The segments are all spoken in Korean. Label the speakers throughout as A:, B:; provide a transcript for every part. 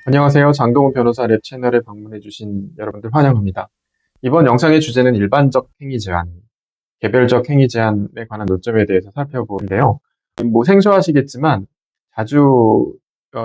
A: 안녕하세요. 장동훈 변호사 랩 채널에 방문해주신 여러분들 환영합니다. 이번 영상의 주제는 일반적 행위 제한, 개별적 행위 제한에 관한 논점에 대해서 살펴보는데요. 뭐 생소하시겠지만 자주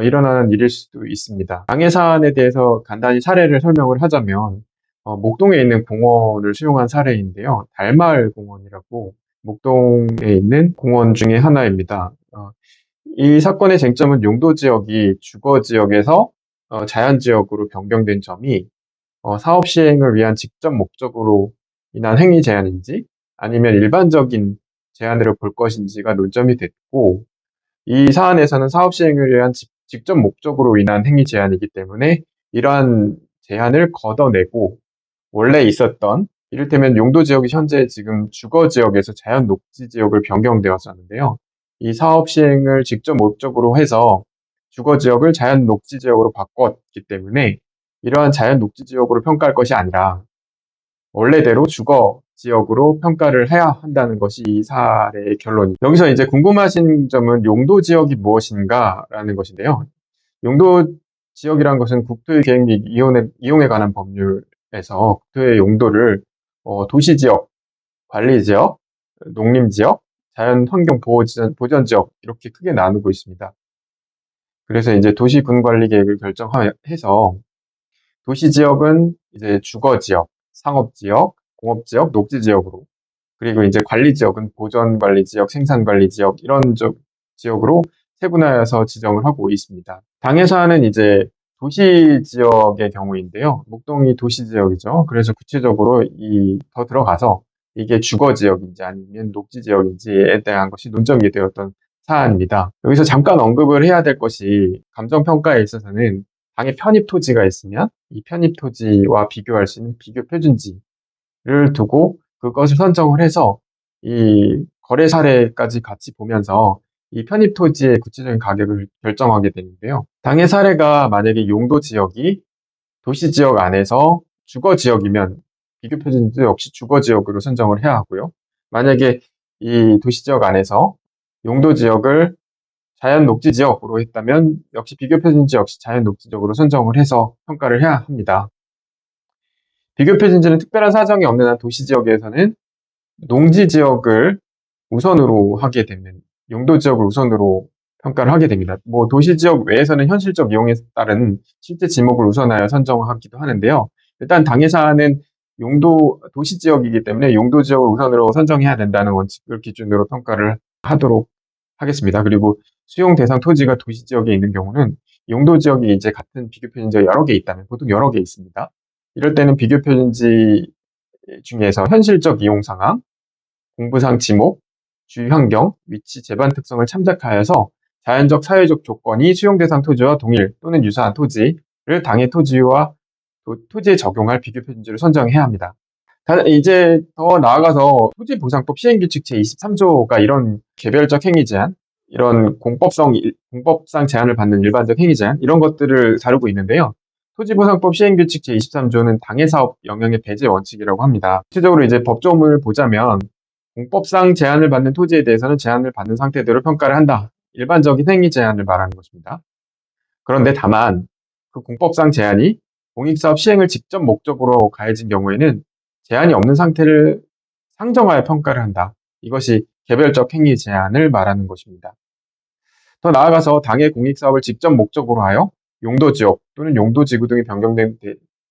A: 일어나는 일일 수도 있습니다. 방해 사안에 대해서 간단히 사례를 설명을 하자면 목동에 있는 공원을 수용한 사례인데요. 달마을 공원이라고 목동에 있는 공원 중에 하나입니다. 이 사건의 쟁점은 용도 지역이 주거 지역에서 자연 지역으로 변경된 점이 사업 시행을 위한 직접 목적으로 인한 행위 제한인지 아니면 일반적인 제한으로 볼 것인지가 논점이 됐고, 이 사안에서는 사업 시행을 위한 직접 목적으로 인한 행위 제한이기 때문에 이러한 제한을 걷어내고 원래 있었던, 이를테면 용도 지역이 현재 지금 주거 지역에서 자연 녹지 지역을 변경되었었는데요. 이 사업 시행을 직접 목적으로 해서 주거 지역을 자연 녹지 지역으로 바꿨기 때문에 이러한 자연 녹지 지역으로 평가할 것이 아니라 원래대로 주거 지역으로 평가를 해야 한다는 것이 이 사례의 결론입니다. 여기서 이제 궁금하신 점은 용도 지역이 무엇인가라는 것인데요. 용도 지역이란 것은 국토의 계획 및 이용에 관한 법률에서 국토의 용도를 도시지역, 관리지역, 농림지역, 자연환경보전지역 이렇게 크게 나누고 있습니다. 그래서 이제 도시군관리계획을 결정해서 도시지역은 이제 주거지역, 상업지역, 공업지역, 녹지지역으로, 그리고 이제 관리지역은 보전관리지역, 생산관리지역 이런 지역으로 세분화해서 지정을 하고 있습니다. 당해사는 이제 도시지역의 경우인데요. 목동이 도시지역이죠. 그래서 구체적으로 더 들어가서 이게 주거지역인지 아니면 녹지지역인지에 대한 것이 논점이 되었던 사안입니다. 여기서 잠깐 언급을 해야 될 것이 감정평가에 있어서는 당의 편입 토지가 있으면 이 편입 토지와 비교할 수 있는 비교 표준지를 두고 그것을 선정을 해서 이 거래 사례까지 같이 보면서 이 편입 토지의 구체적인 가격을 결정하게 되는데요. 당해 사례가 만약에 용도 지역이 도시 지역 안에서 주거 지역이면 비교 표준도 역시 주거 지역으로 선정을 해야 하고요. 만약에 이 도시 지역 안에서 용도 지역을 자연 녹지 지역으로 했다면 역시 비교 표준지 역시 자연 녹지 지역으로 선정을 해서 평가를 해야 합니다. 비교 표준지는 특별한 사정이 없는 한 도시 지역에서는 농지 지역을 우선으로 하게 되는, 용도 지역을 우선으로 평가를 하게 됩니다. 뭐 도시 지역 외에서는 현실적 이용에 따른 실제 지목을 우선하여 선정하기도 하는데요. 일단 당해사는 도시 지역이기 때문에 용도 지역을 우선으로 선정해야 된다는 원칙을 기준으로 평가를 하도록 하겠습니다. 그리고 수용 대상 토지가 도시 지역에 있는 경우는 용도 지역이 이제 같은 비교 표준지가 여러 개 있다면, 보통 여러 개 있습니다. 이럴 때는 비교 표준지 중에서 현실적 이용 상황, 공부상 지목, 주위 환경, 위치, 재반 특성을 참작하여서 자연적, 사회적 조건이 수용 대상 토지와 동일 또는 유사한 토지를 당해 토지와 토지에 적용할 비교 표준지를 선정해야 합니다. 이제 더 나아가서 토지보상법 시행규칙 제23조가 이런 개별적 행위 제한, 이런 공법상 제한을 받는 일반적 행위 제한, 이런 것들을 다루고 있는데요. 토지보상법 시행규칙 제23조는 당해사업 영역의 배제 원칙이라고 합니다. 구체적으로 이제 법조문을 보자면 공법상 제한을 받는 토지에 대해서는 제한을 받는 상태대로 평가를 한다. 일반적인 행위 제한을 말하는 것입니다. 그런데 다만 그 공법상 제한이 공익사업 시행을 직접 목적으로 가해진 경우에는 제한이 없는 상태를 상정하여 평가를 한다. 이것이 개별적 행위 제한을 말하는 것입니다. 더 나아가서 당해 공익사업을 직접 목적으로 하여 용도지역 또는 용도지구 등이 변경된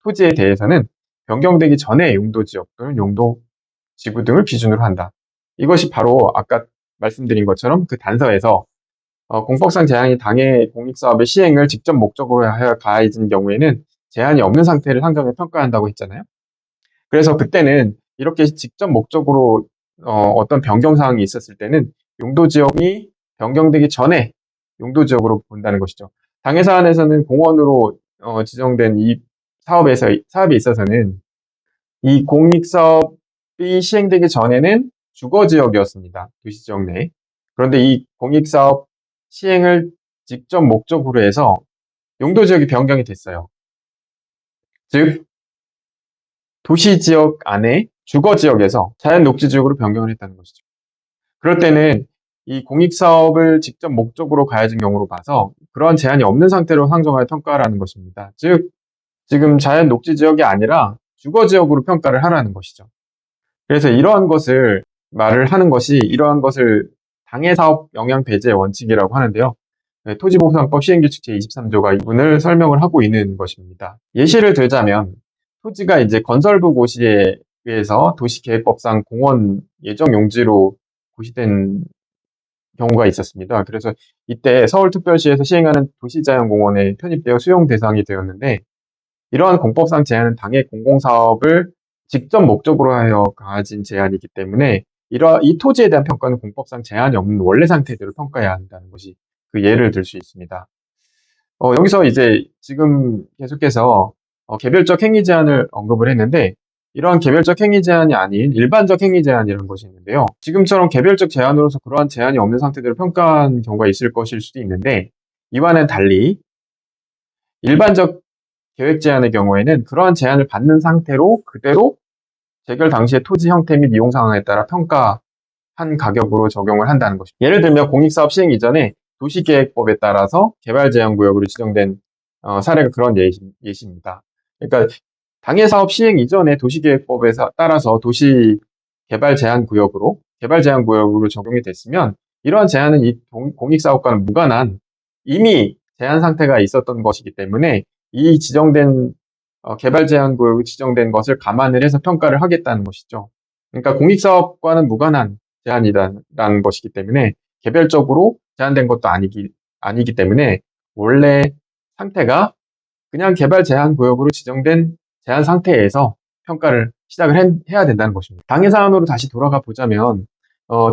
A: 토지에 대해서는 변경되기 전에 용도지역 또는 용도지구 등을 기준으로 한다. 이것이 바로 아까 말씀드린 것처럼 그 단서에서 공법상 제한이 당해 공익사업의 시행을 직접 목적으로 하여 가해진 경우에는 제한이 없는 상태를 상정해 평가한다고 했잖아요. 그래서 그때는 이렇게 직접 목적으로 어떤 변경 사항이 있었을 때는 용도지역이 변경되기 전에 용도지역으로 본다는 것이죠. 당해 사안에서는 공원으로 지정된 이 사업에 있어서는 이 공익사업이 시행되기 전에는 주거지역이었습니다. 도시지역 내에. 그런데 이 공익사업 시행을 직접 목적으로 해서 용도지역이 변경이 됐어요. 즉 도시지역 안에 주거지역에서 자연녹지지역으로 변경을 했다는 것이죠. 그럴 때는 이 공익사업을 직접 목적으로 가해진 경우로 봐서 그러한 제한이 없는 상태로 상정하여 평가하라는 것입니다. 즉, 지금 자연 녹지 지역이 아니라 주거 지역으로 평가를 하라는 것이죠. 그래서 이러한 것을 당해사업 영향 배제 원칙이라고 하는데요. 네, 토지보상법 시행규칙 제23조가 이 부분을 설명을 하고 있는 것입니다. 예시를 들자면 토지가 이제 건설부 고시에 의해서 도시계획법상 공원 예정 용지로 고시된 경우가 있었습니다. 그래서 이때 서울특별시에서 시행하는 도시자연공원에 편입되어 수용 대상이 되었는데, 이러한 공법상 제한은 당해 공공사업을 직접 목적으로 하여 가진 제한이기 때문에 이 토지에 대한 평가는 공법상 제한이 없는 원래 상태대로 평가해야 한다는 것이 그 예를 들 수 있습니다. 여기서 이제 지금 계속해서 개별적 행위 제한을 언급을 했는데, 이러한 개별적 행위 제한이 아닌 일반적 행위 제한이라는 것이 있는데요. 지금처럼 개별적 제한으로서 그러한 제한이 없는 상태대로 평가한 경우가 있을 것일 수도 있는데, 이와는 달리 일반적 계획 제한의 경우에는 그러한 제한을 받는 상태로 그대로 재결 당시의 토지 형태 및 이용 상황에 따라 평가한 가격으로 적용을 한다는 것입니다. 예를 들면 공익사업 시행 이전에 도시계획법에 따라서 개발제한구역으로 지정된 사례가 그런 예시입니다. 그러니까 당해사업 시행 이전에 도시계획법에 따라서 개발제한구역으로 적용이 됐으면, 이러한 제한은 이 공익사업과는 무관한 이미 제한 상태가 있었던 것이기 때문에 이 지정된 개발제한구역이 지정된 것을 감안을 해서 평가를 하겠다는 것이죠. 그러니까 공익사업과는 무관한 제한이라는 것이기 때문에 개별적으로 제한된 것도 아니기 때문에 원래 상태가 그냥 개발제한구역으로 지정된 제한 상태에서 평가를 시작을 해야 된다는 것입니다. 당해사안으로 다시 돌아가 보자면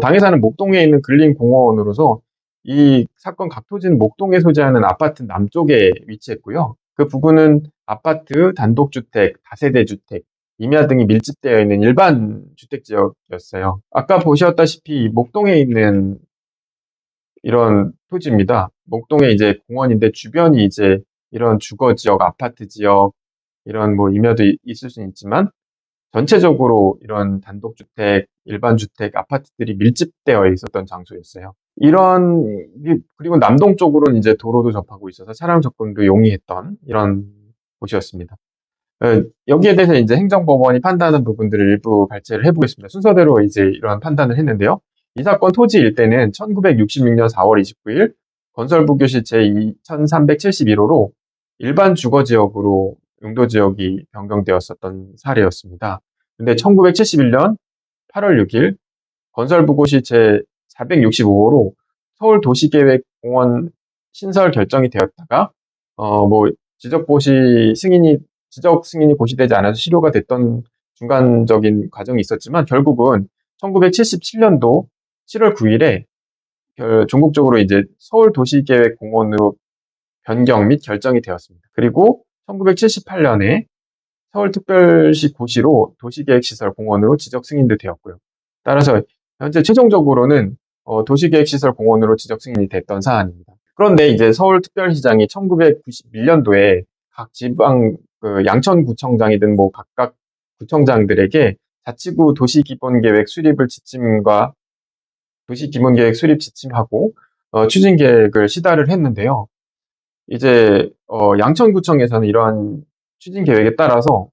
A: 당해사는 목동에 있는 근린공원으로서 이 사건 각 토지는 목동에 소재하는 아파트 남쪽에 위치했고요. 그 부근은 아파트, 단독주택, 다세대주택, 임야 등이 밀집되어 있는 일반 주택지역이었어요. 아까 보셨다시피 목동에 있는 이런 토지입니다. 목동에 이제 공원인데 주변이 이제 이런 주거지역, 아파트지역, 이런 뭐 임야도 있을 수는 있지만 전체적으로 이런 단독주택, 일반주택, 아파트들이 밀집되어 있었던 장소였어요. 그리고 남동쪽으로는 이제 도로도 접하고 있어서 차량 접근도 용이했던 이런 곳이었습니다. 여기에 대해서 이제 행정법원이 판단한 부분들을 일부 발제를 해보겠습니다. 순서대로 이제 이러한 판단을 했는데요. 이 사건 토지 일대는 1966년 4월 29일 건설부 교시 제2371호로 일반 주거지역으로 용도지역이 변경되었었던 사례였습니다. 근데 1971년 8월 6일 건설부고시 제465호로 서울도시계획공원 신설 결정이 되었다가 지적 승인이 고시되지 않아서 실효가 됐던 중간적인 과정이 있었지만, 결국은 1977년도 7월 9일에 전국적으로 이제 서울도시계획공원으로 변경 및 결정이 되었습니다. 그리고 1978년에 서울특별시 고시로 도시계획시설공원으로 지적 승인도 되었고요. 따라서 현재 최종적으로는 도시계획시설공원으로 지적 승인이 됐던 사안입니다. 그런데 이제 서울특별시장이 1991년도에 각 지방 양천구청장이든 뭐 각각 구청장들에게 자치구 도시기본계획 수립을 도시기본계획 수립 지침하고 추진계획을 시달을 했는데요. 이제 양천구청에서는 이러한 추진계획에 따라서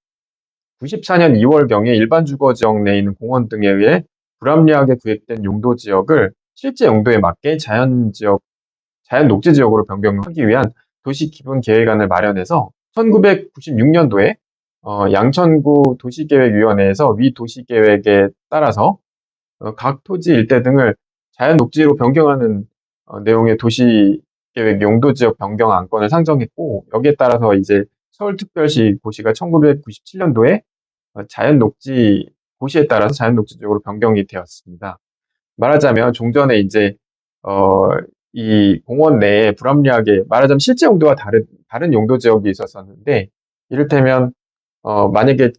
A: 94년 2월경에 일반 주거지역 내에 있는 공원 등에 의해 불합리하게 구획된 용도지역을 실제 용도에 맞게 자연 녹지지역으로 변경하기 위한 도시기본계획안을 마련해서 1996년도에 양천구 도시계획위원회에서 위 도시계획에 따라서 각 토지 일대 등을 자연 녹지로 변경하는 내용의 도시계획 용도지역 변경 안건을 상정했고, 여기에 따라서 이제 서울특별시 고시가 1997년도에 고시에 따라서 자연 녹지지역으로 변경이 되었습니다. 말하자면 종전에 이제 이 공원 내에 불합리하게, 말하자면 실제 용도와 다른 용도 지역이 있었었는데, 이를테면 만약에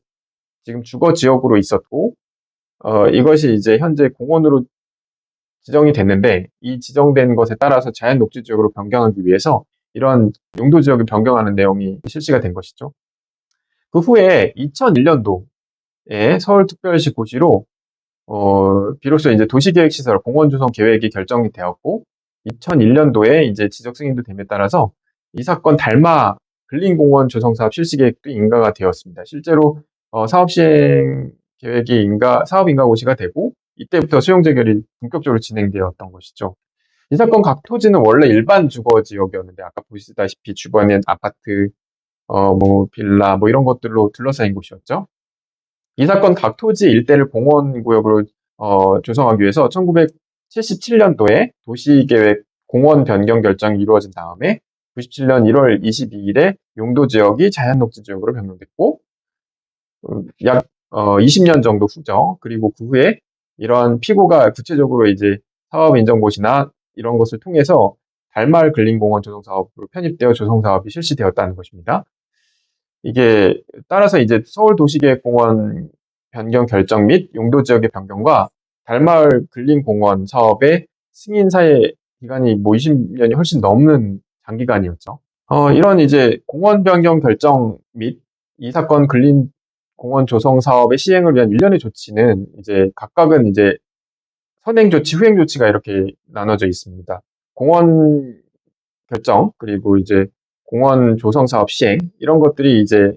A: 지금 주거 지역으로 있었고 이것이 이제 현재 공원으로 지정이 됐는데, 이 지정된 것에 따라서 자연 녹지 지역으로 변경하기 위해서 이런 용도 지역을 변경하는 내용이 실시가 된 것이죠. 그 후에 2001년도에 서울특별시 고시로 비로소 이제 도시계획시설 공원조성 계획이 결정이 되었고, 2001년도에 이제 지적 승인도 됨에 따라서 이 사건 달마 근린공원 조성 사업 실시 계획도 인가가 되었습니다. 실제로 사업 시행 계획이 사업 인가 고시가 되고 이때부터 수용 재결이 본격적으로 진행되었던 것이죠. 이 사건 각 토지는 원래 일반 주거 지역이었는데 아까 보시다시피 주변엔 아파트, 빌라 이런 것들로 둘러싸인 곳이었죠. 이 사건 각 토지 일대를 공원구역으로 조성하기 위해서 1977년도에 도시계획 공원 변경 결정이 이루어진 다음에 97년 1월 22일에 용도 지역이 자연녹지 지역으로 변경됐고 약 20년 정도 후죠. 그리고 그 후에 이러한 피고가 구체적으로 이제 사업 인정고시나 이런 것을 통해서 달마을 근린공원 조성사업으로 편입되어 조성사업이 실시되었다는 것입니다. 이게 따라서 이제 서울도시계획공원 변경 결정 및 용도 지역의 변경과 달마을 근린공원 사업의 승인 사이 기간이 20년이 훨씬 넘는 장기간이었죠. 이런 이제 공원 변경 결정 및 이 사건 근린공원 조성 사업의 시행을 위한 일련의 조치는 이제 각각은 이제 선행 조치, 후행 조치가 이렇게 나눠져 있습니다. 공원 결정, 그리고 이제 공원 조성 사업 시행, 이런 것들이 이제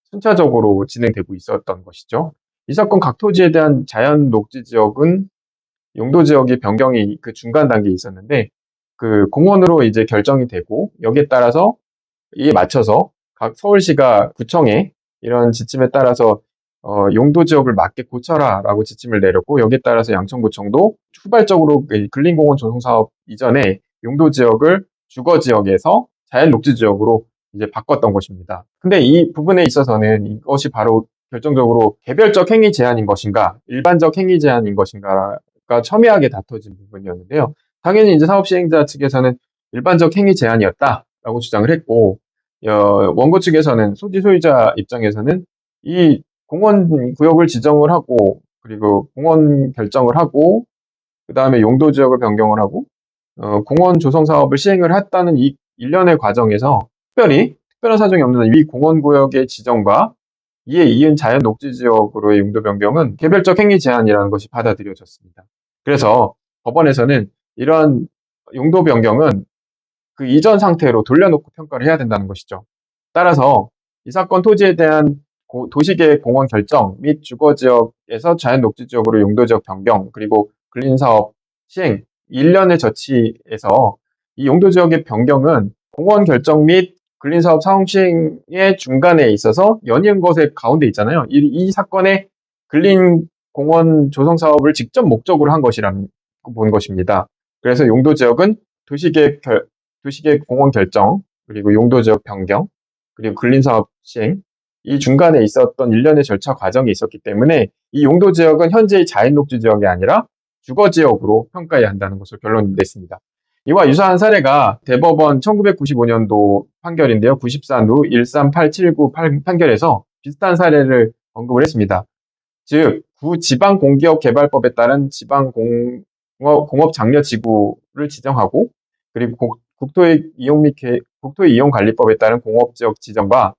A: 순차적으로 진행되고 있었던 것이죠. 이 사건 각 토지에 대한 자연 녹지 지역은 용도 지역의 변경이 그 중간 단계에 있었는데 그 공원으로 이제 결정이 되고 여기에 따라서 이에 맞춰서 각 서울시가 구청에 이런 지침에 따라서 용도 지역을 맞게 고쳐라라고 지침을 내렸고 여기에 따라서 양천구청도 후발적으로 근린공원 조성 사업 이전에 용도 지역을 주거 지역에서 자연 녹지 지역으로 이제 바꿨던 것입니다. 근데 이 부분에 있어서는 이것이 바로 결정적으로 개별적 행위 제한인 것인가, 일반적 행위 제한인 것인가가 첨예하게 다퉈진 부분이었는데요. 당연히 이제 사업 시행자 측에서는 일반적 행위 제한이었다라고 주장을 했고, 원고 측에서는 소지소유자 입장에서는 이 공원 구역을 지정을 하고 그리고 공원 결정을 하고 그 다음에 용도 지역을 변경을 하고 공원 조성 사업을 시행을 했다는 이 일련의 과정에서 특별한 사정이 없는 이 공원 구역의 지정과 이에 이은 자연 녹지 지역으로의 용도 변경은 개별적 행위 제한이라는 것이 받아들여졌습니다. 그래서 법원에서는 이러한 용도 변경은 그 이전 상태로 돌려놓고 평가를 해야 된다는 것이죠. 따라서 이 사건 토지에 대한 도시계획 공원 결정 및 주거지역에서 자연녹지지역으로 용도지역 변경 그리고 근린사업 시행 일련의 조치에서 이 용도지역의 변경은 공원 결정 및 근린사업 사용 시행의 중간에 있어서 연이은 것의 가운데 있잖아요. 이 사건의 근린공원 조성사업을 직접 목적으로 한 것이라고 본 것입니다. 그래서 용도지역은 도시계획 공원 결정, 그리고 용도지역 변경, 그리고 근린사업 시행, 이 중간에 있었던 일련의 절차 과정이 있었기 때문에 이 용도지역은 현재의 자연녹지 지역이 아니라 주거지역으로 평가해야 한다는 것을 결론 냈습니다. 이와 유사한 사례가 대법원 1995년도 판결인데요. 94루 138779 판결에서 비슷한 사례를 언급을 했습니다. 즉, 구지방공기업개발법에 따른 지방공업장려지구를 지정하고 그리고 국토의 이용관리법에 따른 공업지역 지정과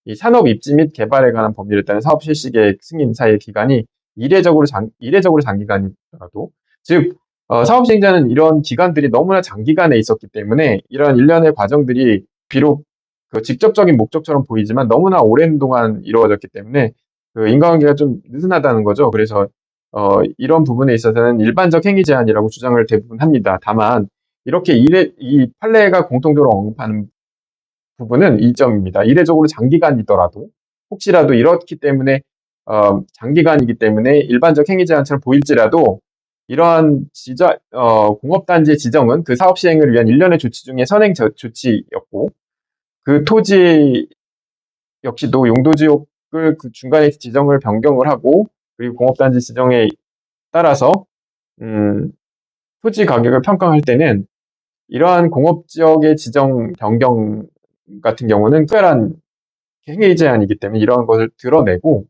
A: 이 산업 입지 및 개발에 관한 법률에 따른 사업 실시 계획 승인 사이의 기간이 이례적으로 장기간이더라도 즉 사업 시행자는 이런 기간들이 너무나 장기간에 있었기 때문에 이런 일련의 과정들이 비록 그 직접적인 목적처럼 보이지만 너무나 오랜 동안 이루어졌기 때문에 그 인과관계가 좀 느슨하다는 거죠. 그래서 이런 부분에 있어서는 일반적 행위 제한이라고 주장을 대부분 합니다. 다만 이렇게 이 판례가 공통적으로 언급하는 부분은 이 점입니다. 이례적으로 장기간이더라도 혹시라도 이렇기 때문에 장기간이기 때문에 일반적 행위 제한처럼 보일지라도 이러한 공업단지의 지정은 그 사업 시행을 위한 일련의 조치 중에 선행 조치였고 그 토지 역시도 용도지역을 그 중간에 지정을 변경을 하고 그리고 공업단지 지정에 따라서 토지 가격을 평가할 때는 이러한 공업지역의 지정 변경 같은 경우는 특별한 행위 제한이기 때문에 이러한 것을 드러내고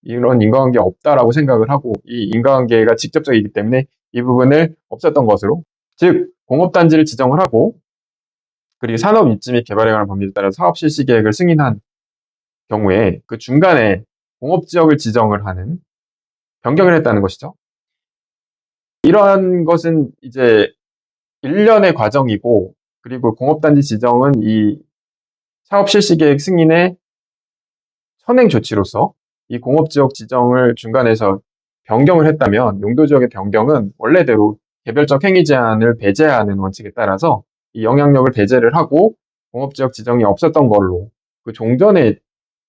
A: 이런 인과관계 없다라고 생각을 하고 이 인과관계가 직접적이기 때문에 이 부분을 없앴던 것으로 즉 공업단지를 지정을 하고 그리고 산업 입지 및 개발에 관한 법률에 따라 사업 실시 계획을 승인한 경우에 그 중간에 공업지역을 지정을 하는 변경을 했다는 것이죠. 이러한 것은 이제 1년의 과정이고, 그리고 공업단지 지정은 이 사업 실시 계획 승인의 선행 조치로서 이 공업지역 지정을 중간에서 변경을 했다면 용도지역의 변경은 원래대로 개별적 행위 제한을 배제하는 원칙에 따라서 이 영향력을 배제를 하고 공업지역 지정이 없었던 걸로 그 종전의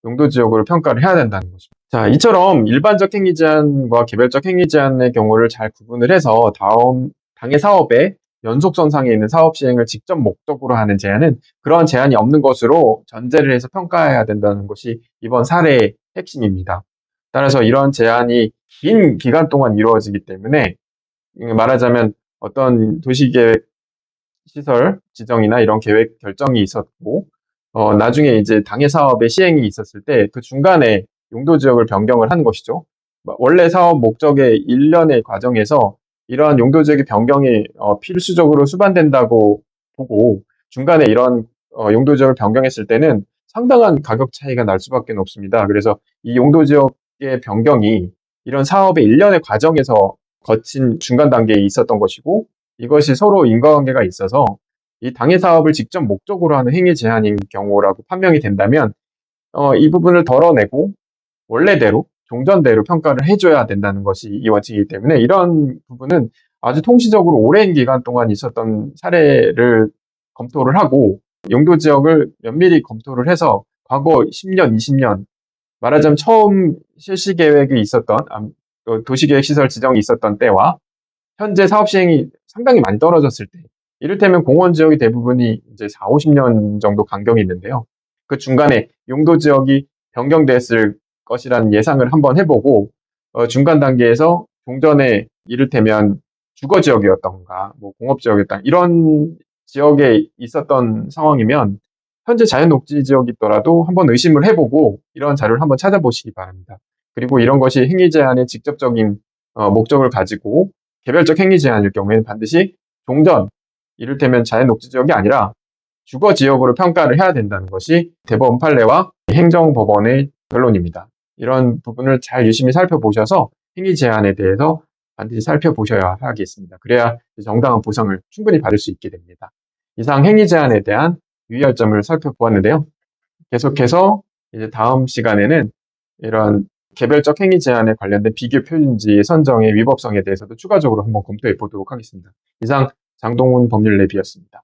A: 용도지역으로 평가를 해야 된다는 것입니다. 자, 이처럼 일반적 행위 제한과 개별적 행위 제한의 경우를 잘 구분을 해서 당해 사업의 연속선상에 있는 사업 시행을 직접 목적으로 하는 제한은 그러한 제한이 없는 것으로 전제를 해서 평가해야 된다는 것이 이번 사례의 핵심입니다. 따라서 이런 제한이 긴 기간 동안 이루어지기 때문에 말하자면 어떤 도시계획 시설 지정이나 이런 계획 결정이 있었고 나중에 이제 당해 사업의 시행이 있었을 때 그 중간에 용도 지역을 변경을 하는 것이죠. 원래 사업 목적의 일련의 과정에서 이러한 용도 지역의 변경이 필수적으로 수반된다고 보고 중간에 이런 용도 지역을 변경했을 때는 상당한 가격 차이가 날 수밖에 없습니다. 그래서 이 용도 지역의 변경이 이런 사업의 일련의 과정에서 거친 중간 단계에 있었던 것이고 이것이 서로 인과관계가 있어서 이 당해 사업을 직접 목적으로 하는 행위 제한인 경우라고 판명이 된다면 이 부분을 덜어내고 원래대로 종전대로 평가를 해줘야 된다는 것이 이 원칙이기 때문에 이런 부분은 아주 통시적으로 오랜 기간 동안 있었던 사례를 검토를 하고 용도 지역을 면밀히 검토를 해서 과거 10년, 20년 말하자면 처음 실시 계획이 있었던 도시계획 시설 지정이 있었던 때와 현재 사업 시행이 상당히 많이 떨어졌을 때, 이를테면 공원 지역이 대부분이 이제 4, 50년 정도 간격이 있는데요. 그 중간에 용도 지역이 변경됐을 것이라는 예상을 한번 해보고, 중간 단계에서 종전에 이를테면 주거 지역이었던가, 뭐 공업 지역이었다, 이런 지역에 있었던 상황이면, 현재 자연 녹지 지역이 있더라도 한번 의심을 해보고, 이런 자료를 한번 찾아보시기 바랍니다. 그리고 이런 것이 행위 제한의 직접적인 목적을 가지고 개별적 행위 제한일 경우에는 반드시 종전, 이를테면 자연 녹지 지역이 아니라 주거 지역으로 평가를 해야 된다는 것이 대법원 판례와 행정법원의 결론입니다. 이런 부분을 잘 유심히 살펴보셔서 행위 제한에 대해서 반드시 살펴보셔야 하겠습니다. 그래야 정당한 보상을 충분히 받을 수 있게 됩니다. 이상 행위 제한에 대한 유의할 점을 살펴보았는데요. 계속해서 이제 다음 시간에는 이런 개별적 행위 제한에 관련된 비교 표준지 선정의 위법성에 대해서도 추가적으로 한번 검토해 보도록 하겠습니다. 이상 장동훈 법률 랩이었습니다.